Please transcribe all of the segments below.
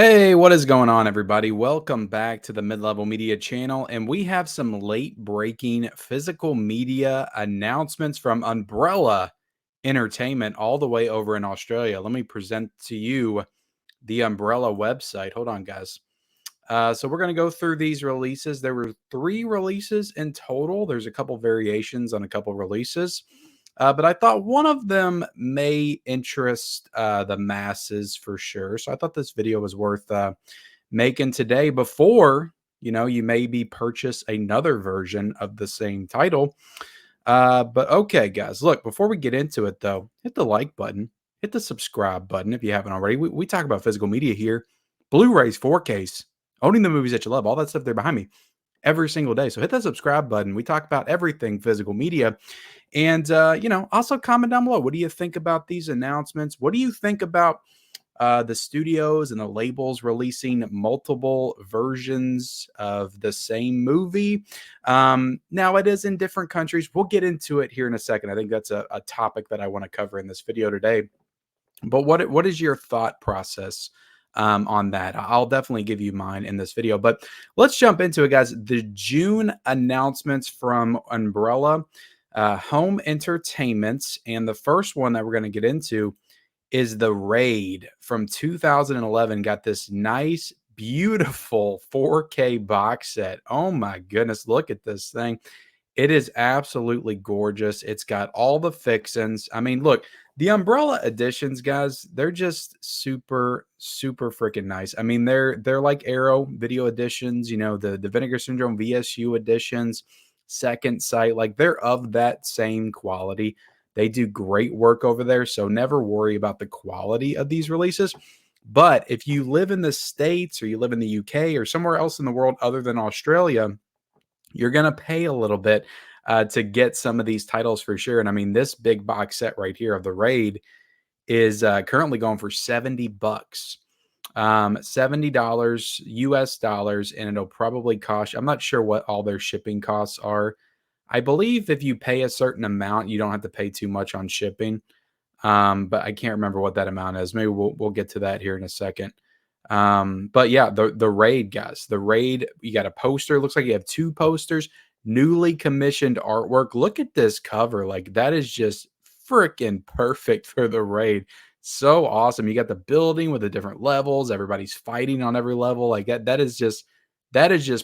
Hey, what is going on, everybody? Welcome back to the Mid-Level Media channel, and we have some late-breaking physical media announcements from Umbrella Entertainment all the way over in Australia. Let me present to you the Umbrella website. Hold on, guys. So we're going to go through these releases. There were 3 releases in total. There's a couple variations on a couple releases. But I thought one of them may interest the masses for sure. So I thought this video was worth making today before, you maybe purchase another version of the same title. But okay, guys, look, before we get into it though, hit the like button, hit the subscribe button if you haven't already. We talk about physical media here, Blu-rays, 4Ks, owning the movies that you love, all that stuff there behind me every single day. So hit that subscribe button. We talk about everything physical media. And, also comment down below. What do you think about these announcements? What do you think about the studios and the labels releasing multiple versions of the same movie? Now, it is in different countries. We'll get into it here in a second. I think that's a topic that I want to cover in this video today. But what is your thought process on that? I'll definitely give you mine in this video. But let's jump into it, guys. The June announcements from Umbrella Home Entertainment, and the first one that we're going to get into is The Raid from 2011. Got this nice, beautiful 4K box set. Oh my goodness, look at this thing. It is absolutely gorgeous. It's got all the fixins. I mean, look, the Umbrella editions, guys, they're just super, super freaking nice. I mean, they're like Arrow video editions, the Vinegar Syndrome VSU editions, Second Sight, like they're of that same quality. They do great work over there, so never worry about the quality of these releases. But if you live in the States or you live in the UK or somewhere else in the world other than Australia, you're going to pay a little bit to get some of these titles for sure. And I mean, this big box set right here of The Raid is currently going for $70. $70 US dollars, and it'll probably cost, I'm not sure what all their shipping costs are. I believe if you pay a certain amount, you don't have to pay too much on shipping. But I can't remember what that amount is. Maybe we'll get to that here in a second. But yeah, the Raid, guys, the Raid, you got a poster. Looks like you have 2 posters, newly commissioned artwork. Look at this cover. Like that is just freaking perfect for the Raid. So awesome. You got the building with the different levels. Everybody's fighting on every level. Like that is just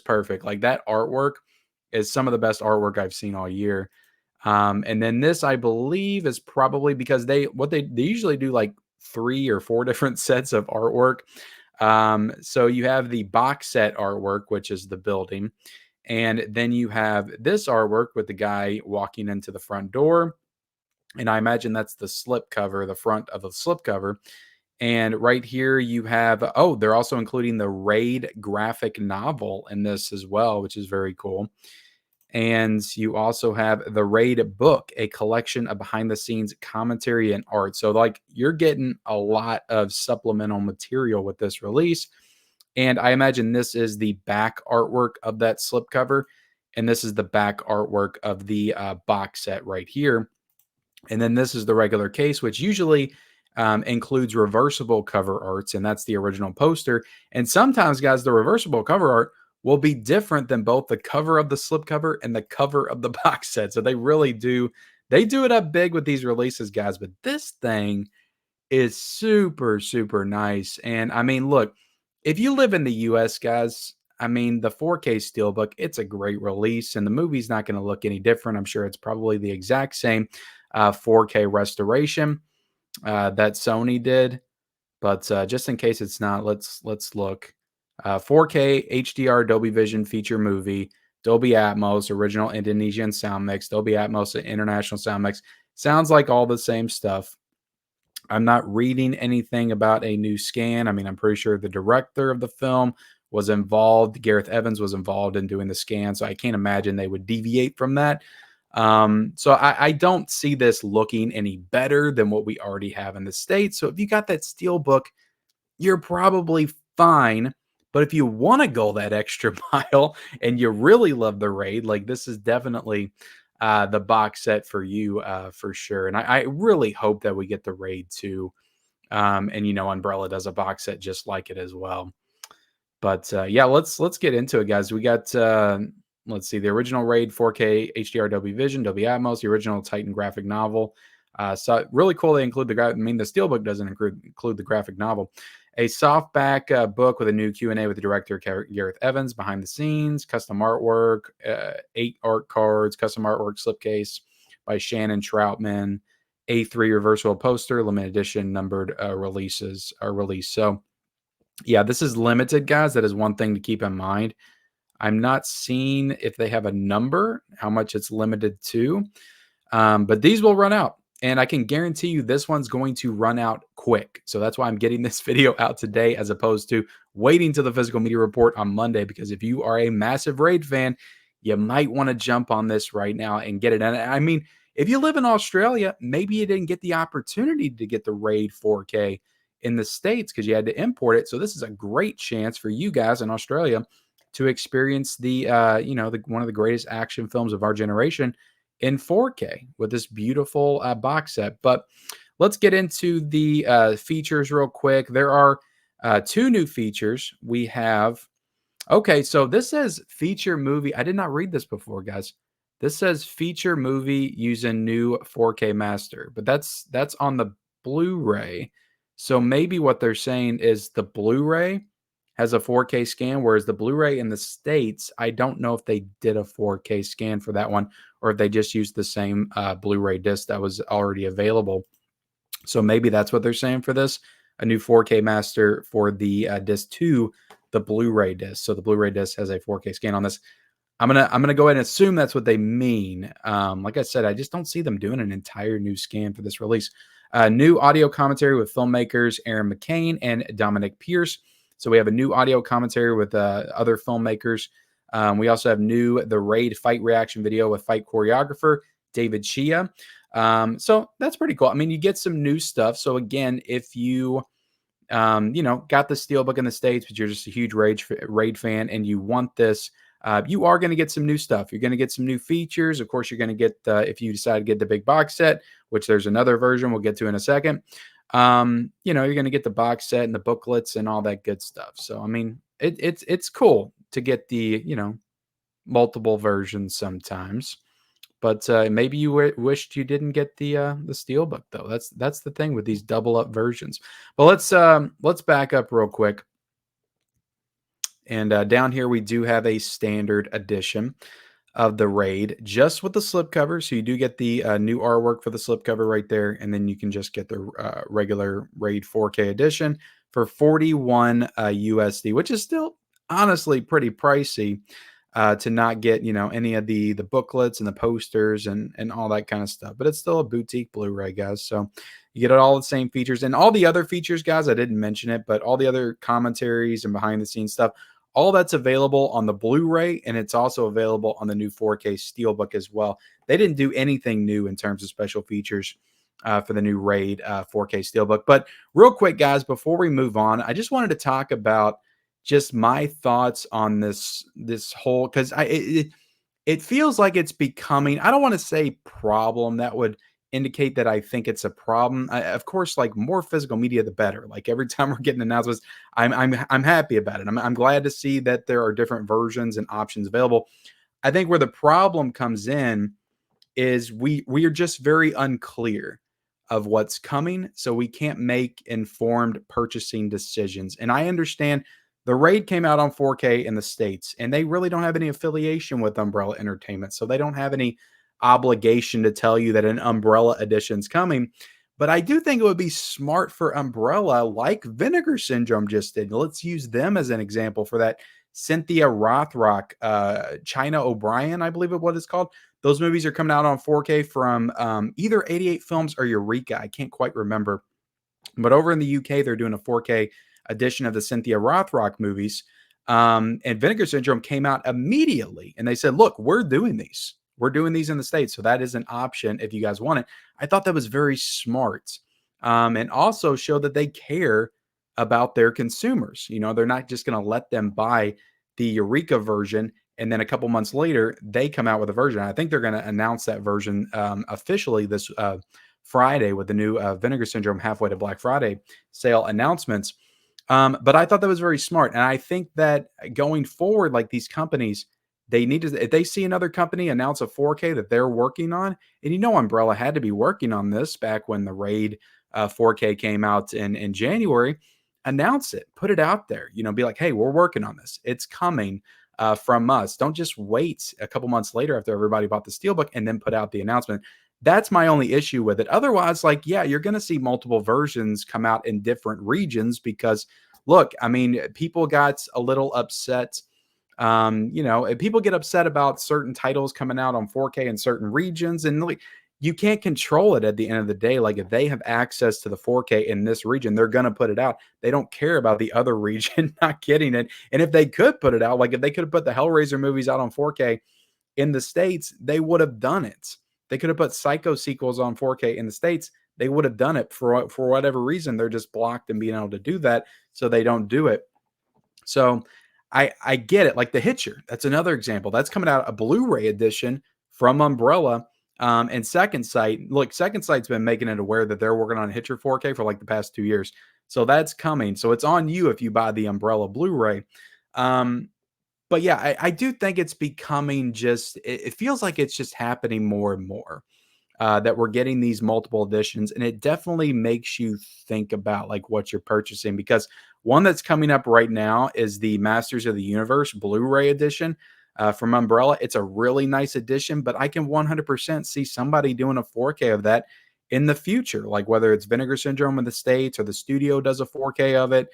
perfect. Like that artwork is some of the best artwork I've seen all year. And then this, I believe, is probably because they usually do like 3 or 4 different sets of artwork. So you have the box set artwork, which is the building, and then you have this artwork with the guy walking into the front door. And I imagine that's the slip cover, the front of the slip cover. And right here you have, oh, they're also including the Raid graphic novel in this as well, which is very cool. And you also have the Raid book, a collection of behind the scenes commentary and art. So, like, you're getting a lot of supplemental material with this release. And I imagine this is the back artwork of that slipcover. And this is the back artwork of the box set right here. And then this is the regular case, which usually includes reversible cover arts. And that's the original poster. And sometimes, guys, the reversible cover art will be different than both the cover of the slipcover and the cover of the box set. So they really do, they do it up big with these releases, guys. But this thing is super, super nice. And I mean, look, if you live in the US, guys, I mean, the 4K Steelbook, it's a great release, and the movie's not going to look any different. I'm sure it's probably the exact same 4K restoration that Sony did. But just in case it's not, let's look. 4K HDR Dolby Vision feature movie, Dolby Atmos, original Indonesian sound mix, Dolby Atmos international sound mix. Sounds like all the same stuff. I'm not reading anything about a new scan. I mean, I'm pretty sure the director of the film was involved. Gareth Evans was involved in doing the scan, so I can't imagine they would deviate from that. So I don't see this looking any better than what we already have in the States. So if you got that Steelbook, you're probably fine. But if you want to go that extra mile and you really love the Raid, like this is definitely the box set for you for sure. And I really hope that we get the Raid 2 And Umbrella does a box set just like it as well. But yeah, let's get into it, guys. We got let's see, the original Raid 4K HDR Dolby Vision, Dolby Atmos, the original Titan graphic novel. So really cool. They include the. I mean, the steelbook doesn't include the graphic novel. A softback book with a new Q&A with the director Gareth Evans, behind the scenes, custom artwork, 8 art cards, custom artwork slipcase by Shannon Troutman, A3 reversible poster, limited edition numbered releases are released. So yeah, this is limited, guys. That is one thing to keep in mind. I'm not seeing if they have a number, how much it's limited to, but these will run out. And I can guarantee you this one's going to run out quick. So that's why I'm getting this video out today as opposed to waiting till the physical media report on Monday. Because if you are a massive Raid fan, you might want to jump on this right now and get it. And I mean, if you live in Australia, maybe you didn't get the opportunity to get the Raid 4K in the States because you had to import it. So this is a great chance for you guys in Australia to experience the one of the greatest action films of our generation in 4K with this beautiful box set. But let's get into the features real quick. There are 2 new features. We have Okay, so this says feature movie. I did not read this before, guys. This says feature movie using new 4K master, but that's on the Blu-ray. So maybe what they're saying is the Blu-ray has a 4K scan, whereas the Blu-ray in the States, I don't know if they did a 4K scan for that one or if they just used the same Blu-ray disc that was already available. So maybe that's what they're saying for this, a new 4K master for the disc 2, the Blu-ray disc. So the Blu-ray disc has a 4K scan on this. I'm gonna go ahead and assume that's what they mean. Like I said, I just don't see them doing an entire new scan for this release. New audio commentary with filmmakers Aaron McCain and Dominic Pierce. So we have a new audio commentary with other filmmakers. We also have the Raid fight reaction video with fight choreographer David Chia. So that's pretty cool. I mean, you get some new stuff. So again, if you got the Steelbook in the States, but you're just a huge Raid fan and you want this, you are going to get some new stuff. You're going to get some new features. Of course, you're going to get, if you decide to get the big box set, which there's another version we'll get to in a second, you're going to get the box set and the booklets and all that good stuff. So, I mean, it's cool to get the, multiple versions sometimes. But maybe you wished you didn't get the Steelbook though. That's the thing with these double up versions. But let's back up real quick. And down here we do have a standard edition of the Raid, just with the slipcover. So you do get the new artwork for the slipcover right there, and then you can just get the regular Raid 4K edition for 41 USD, which is still honestly pretty pricey. To not get any of the booklets and the posters and all that kind of stuff, but it's still a boutique Blu-ray, guys. So you get all the same features and all the other features, guys. I didn't mention it, but all the other commentaries and behind the scenes stuff, all that's available on the Blu-ray, and it's also available on the new 4K Steelbook as well. They didn't do anything new in terms of special features for the new Raid 4K Steelbook. But real quick, guys, before we move on, I just wanted to talk about just my thoughts on this whole, because it feels like it's becoming, I don't want to say problem, that would indicate that I think it's a problem. Of course, like more physical media the better. Like every time we're getting announcements, I'm happy about it. I'm glad to see that there are different versions and options available. I think where the problem comes in is we are just very unclear of what's coming, so we can't make informed purchasing decisions. And I understand the Raid came out on 4K in the States, and they really don't have any affiliation with Umbrella Entertainment. So they don't have any obligation to tell you that an Umbrella edition's coming. But I do think it would be smart for Umbrella, like Vinegar Syndrome just did. Let's use them as an example for that. Cynthia Rothrock, China O'Brien, I believe what it's called. Those movies are coming out on 4K from either 88 Films or Eureka. I can't quite remember. But over in the UK, they're doing a 4K edition of the Cynthia Rothrock movies. And Vinegar Syndrome came out immediately. And they said, look, we're doing these. We're doing these in the States. So that is an option if you guys want it. I thought that was very smart. And also show that they care about their consumers. They're not just going to let them buy the Eureka version and then a couple months later, they come out with a version. I think they're going to announce that version officially this Friday with the new Vinegar Syndrome halfway to Black Friday sale announcements. But I thought that was very smart, and I think that going forward, like these companies, they need to if they see another company announce a 4K that they're working on, and Umbrella had to be working on this back when the Raid 4K came out in January. Announce it, put it out there. Be like, hey, we're working on this. It's coming from us. Don't just wait a couple months later after everybody bought the Steelbook and then put out the announcement. That's my only issue with it. Otherwise, like, yeah, you're going to see multiple versions come out in different regions because, look, I mean, people got a little upset. People get upset about certain titles coming out on 4K in certain regions, and like, you can't control it at the end of the day. Like, if they have access to the 4K in this region, they're going to put it out. They don't care about the other region not getting it. And if they could put it out, like if they could have put the Hellraiser movies out on 4K in the States, they would have done it. They could have put Psycho sequels on 4K in the States. They would have done it. For whatever reason, they're just blocked in being able to do that, so they don't do it. So I get it. Like The Hitcher, that's another example. That's coming out a Blu-ray edition from Umbrella. And Second Sight, look, Second Sight's been making it aware that they're working on Hitcher 4K for like the past 2 years. So that's coming. So it's on you if you buy the Umbrella Blu-ray. But yeah, I do think it's becoming it feels like it's just happening more and more that we're getting these multiple editions, and it definitely makes you think about like what you're purchasing, because one that's coming up right now is the Masters of the Universe Blu-ray edition from Umbrella. It's a really nice edition, but I can 100% see somebody doing a 4K of that in the future, like whether it's Vinegar Syndrome in the States or the studio does a 4K of it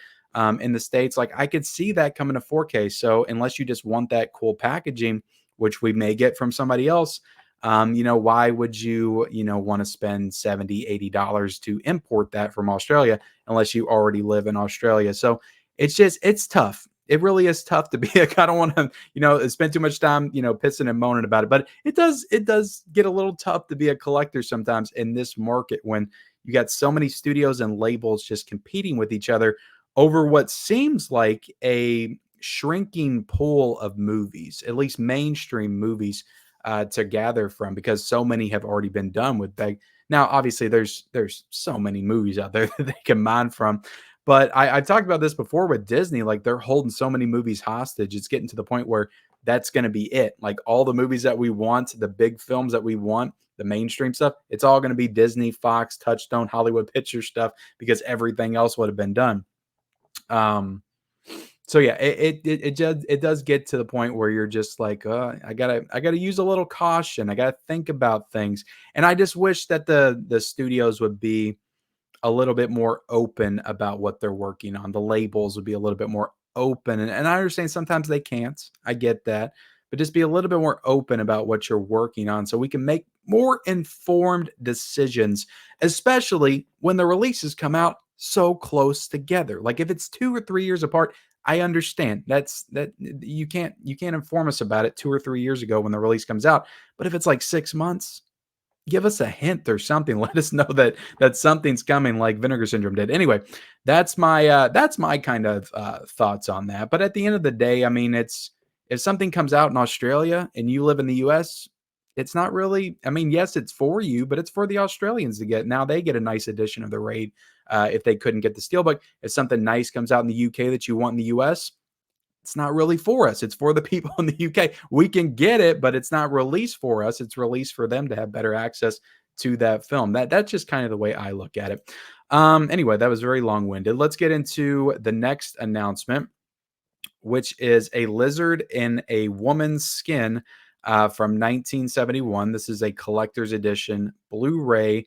in the States. Like, I could see that coming to 4K. So unless you just want that cool packaging, which we may get from somebody else, why would you, want to spend $70, $80 to import that from Australia unless you already live in Australia? So it's tough. It really is tough to be I don't want to, spend too much time, pissing and moaning about it. But it does get a little tough to be a collector sometimes in this market when you got so many studios and labels just competing with each other over what seems like a shrinking pool of movies, at least mainstream movies to gather from, because so many have already been done with big. Now, obviously, there's so many movies out there that they can mine from, but I've talked about this before with Disney. Like, they're holding so many movies hostage. It's getting to the point where that's going to be it. Like, all the movies that we want, the big films that we want, the mainstream stuff, it's all going to be Disney, Fox, Touchstone, Hollywood Picture stuff, because everything else would have been done. So yeah, it does get to the point where you're just like, I gotta use a little caution. I gotta think about things, and I just wish that the studios would be a little bit more open about what they're working on. The labels would be a little bit more open, and I understand sometimes they can't. I get that, but just be a little bit more open about what you're working on, so we can make more informed decisions, especially when the releases come out so close together. Like, if it's 2 or 3 years apart, I understand. That you can't inform us about it 2 or 3 years ago when the release comes out. But if it's like 6 months, give us a hint or something. Let us know that something's coming, like Vinegar Syndrome did. Anyway, that's my kind of thoughts on that. But at the end of the day, I mean, it's if something comes out in Australia and you live in the US, it's not really. I mean, yes, it's for you, but it's for the Australians to get. Now they get a nice edition of the Raid if they couldn't get the Steelbook. If something nice comes out in the UK that you want in the US, it's not really for us. It's for the people in the UK. We can get it, but it's not released for us. It's released for them to have better access to that film. That's just kind of the way I look at it. Anyway, that was very long-winded. Let's get into the next announcement, which is a lizard in a woman's skin from 1971. This is a collector's edition Blu-ray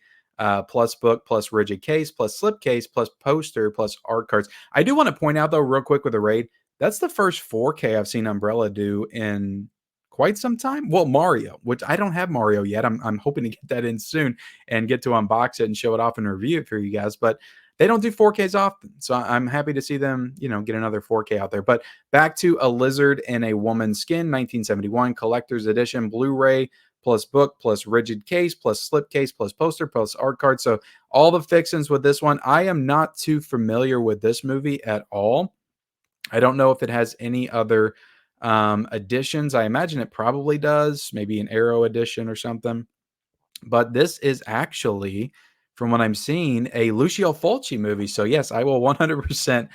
plus book plus rigid case plus slipcase plus poster plus art cards. I do want to point out though, real quick, with the Raid, that's the first 4K I've seen Umbrella do in quite some time. Well, Mario, which I don't have Mario yet. I'm hoping to get that in soon and get to unbox it and show it off and review it for you guys. But they don't do 4Ks often, so I'm happy to see them, get another 4K out there. But back to A Lizard in a Woman's Skin, 1971 collector's edition Blu-ray plus book plus rigid case plus slipcase plus poster plus art card. So all the fixings with this one. I am not too familiar with this movie at all. I don't know if it has any other editions. I imagine it probably does, maybe an Arrow edition or something. But this is actually from what I'm seeing, a Lucio Fulci movie. So yes, I will 100%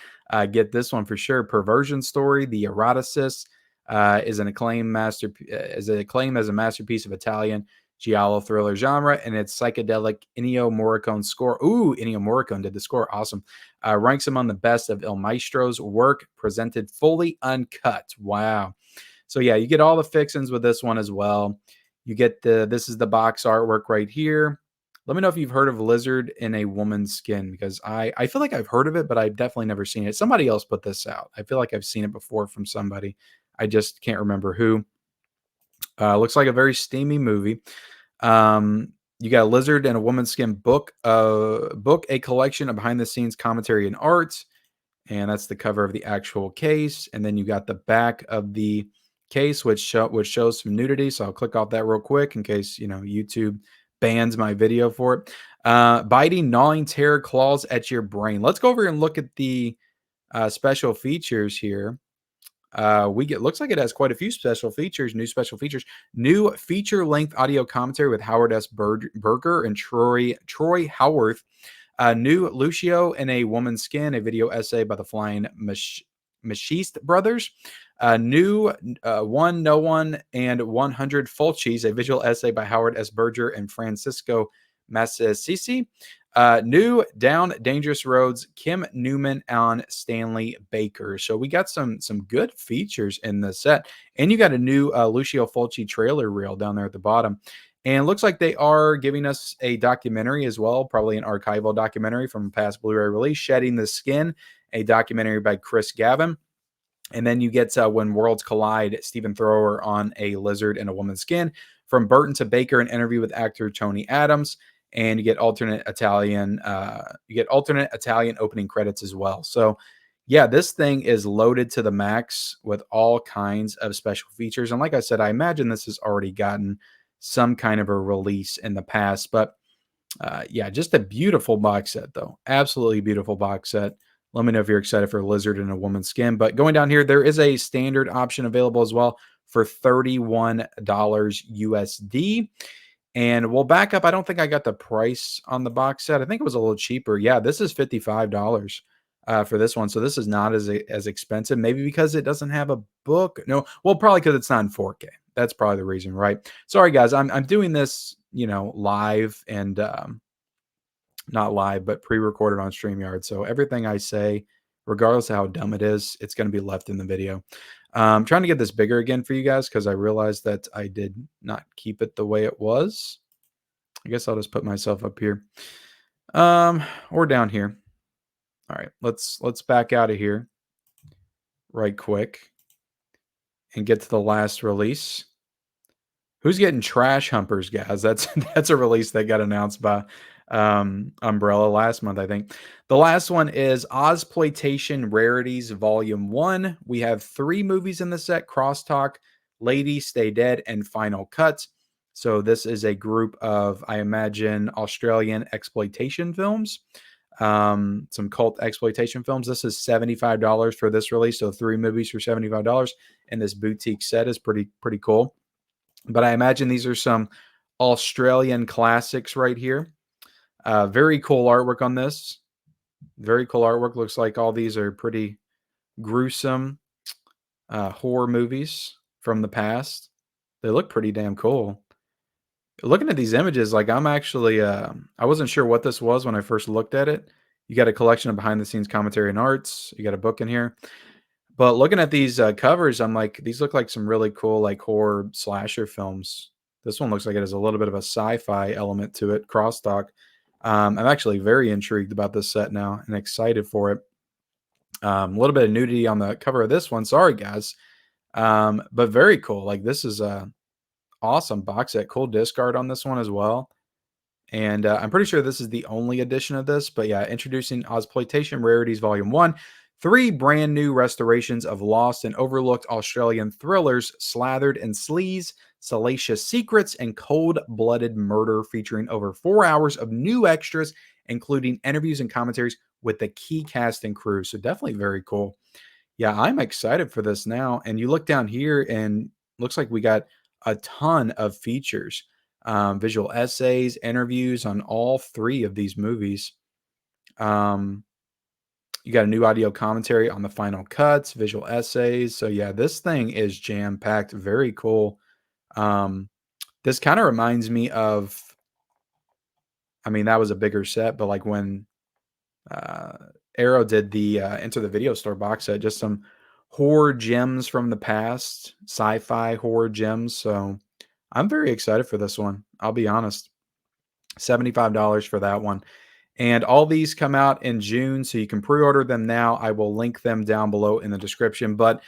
get this one for sure. Perversion Story, The Eroticist, is an acclaimed as a masterpiece of Italian giallo thriller genre, and its psychedelic Ennio Morricone score. Ooh, Ennio Morricone did the score. Awesome. Ranks among the best of Il Maestro's work, presented fully uncut. Wow. So yeah, you get all the fixings with this one as well. You get this is the box artwork right here. Let me know if you've heard of Lizard in a Woman's Skin, because I feel like I've heard of it, but I've definitely never seen it. Somebody else put this out. I feel like I've seen it before from somebody. I just can't remember who. Looks like a very steamy movie. You got a Lizard in a Woman's Skin book, a collection of behind the scenes commentary and art. And that's the cover of the actual case. And then you got the back of the case, which shows some nudity. So I'll click off that real quick in case, YouTube bans my video for it. Biting, gnawing terror claws at your brain. Let's go over and look at the special features here. Looks like it has quite a few special features, new feature-length audio commentary with Howard S. Berger and Troy Howarth. New Lucio in a Woman's Skin, a video essay by the Flying Machiste brothers. New One, No One, and 100 Fulcis, a visual essay by Howard S. Berger and Francisco Massasisi. New Down Dangerous Roads, Kim Newman on Stanley Baker. So we got some good features in the set. And you got a new Lucio Fulci trailer reel down there at the bottom. And it looks like they are giving us a documentary as well, probably an archival documentary from a past Blu-ray release, Shedding the Skin, a documentary by Chris Gavin. And then you get When Worlds Collide, Stephen Thrower on a Lizard in a Woman's Skin. From Burton to Baker, an interview with actor Tony Adams. And you get alternate Italian opening credits as well. So yeah, this thing is loaded to the max with all kinds of special features. And like I said, I imagine this has already gotten some kind of a release in the past. But yeah, just a beautiful box set, though. Absolutely beautiful box set. Let me know if you're excited for Lizard in a Woman's Skin. But going down here, there is a standard option available as well for $31 USD. And we'll back up. I don't think I got the price on the box set. I think it was a little cheaper. Yeah, this is $55 for this one. So this is not as expensive. Maybe because it doesn't have a book. No, well, probably because it's not in 4K. That's probably the reason, right? Sorry, guys. I'm doing this, live and not live, but pre-recorded on StreamYard. So everything I say, regardless of how dumb it is, it's going to be left in the video. I'm trying to get this bigger again for you guys because I realized that I did not keep it the way it was. I guess I'll just put myself up here, or down here. All right, let's back out of here right quick and get to the last release. Who's getting Trash Humpers, guys? That's a release that got announced by Umbrella last month, I think. The last one is Ozploitation Rarities Volume 1. We have 3 movies in the set: Crosstalk, Lady, Stay Dead, and Final Cut. So this is a group of, I imagine, Australian exploitation films. Some cult exploitation films. This is $75 for this release. So 3 movies for $75. And this boutique set is pretty cool. But I imagine these are some Australian classics right here. Very cool artwork on this. Very cool artwork. Looks like all these are pretty gruesome horror movies from the past. They look pretty damn cool. Looking at these images, like I'm actually, I wasn't sure what this was when I first looked at it. You got a collection of behind-the-scenes commentary and arts. You got a book in here. But looking at these covers, I'm like, these look like some really cool, like, horror slasher films. This one looks like it has a little bit of a sci-fi element to it. Crosstalk. I'm actually very intrigued about this set now and excited for it. A little bit of nudity on the cover of this one. Sorry, guys. But very cool. Like, this is a awesome box set. Cool discard on this one as well. And I'm pretty sure this is the only edition of this. But yeah, introducing Ozploitation Rarities Volume 1. 3 brand new restorations of lost and overlooked Australian thrillers slathered in sleaze, salacious secrets, and cold-blooded murder, featuring over 4 hours of new extras, including interviews and commentaries with the key cast and crew. So definitely very cool. Yeah, I'm excited for this now. And you look down here and looks like we got a ton of features. visual essays, interviews on all 3 of these movies. You got a new audio commentary on the final cuts, visual essays. So yeah, this thing is jam-packed, very cool. This kind of reminds me of, I mean, that was a bigger set, but like when uh, Arrow did the Enter the Video Store box set, just some horror gems from the past, sci-fi horror gems. So I'm very excited for this one. I'll be honest. $75 for that one. And all these come out in June, so you can pre-order them now. I will link them down below in the description. But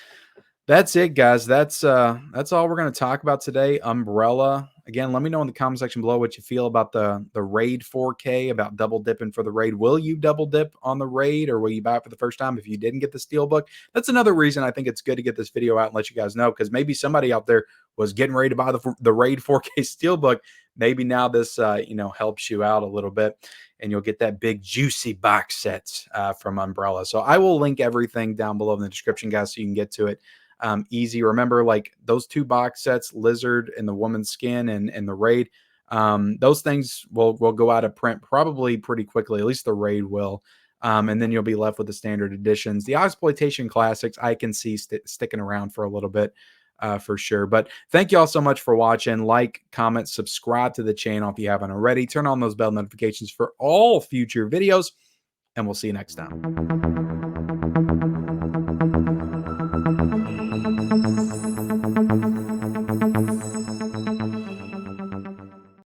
that's it, guys. That's all we're going to talk about today. Umbrella. Again, let me know in the comment section below what you feel about the Raid 4K, about double dipping for the Raid. Will you double dip on the Raid, or will you buy it for the first time if you didn't get the Steelbook? That's another reason I think it's good to get this video out and let you guys know, because maybe somebody out there was getting ready to buy the Raid 4K Steelbook. Maybe now this helps you out a little bit, and you'll get that big juicy box set from Umbrella. So I will link everything down below in the description, guys, so you can get to it. Easy. Remember, like those 2 box sets, Lizard and the Woman's Skin and the Raid, those things will go out of print probably pretty quickly. At least the Raid will. And then you'll be left with the standard editions. The Exploitation Classics, I can see sticking around for a little bit for sure. But thank you all so much for watching. Like, comment, subscribe to the channel if you haven't already. Turn on those bell notifications for all future videos, and we'll see you next time.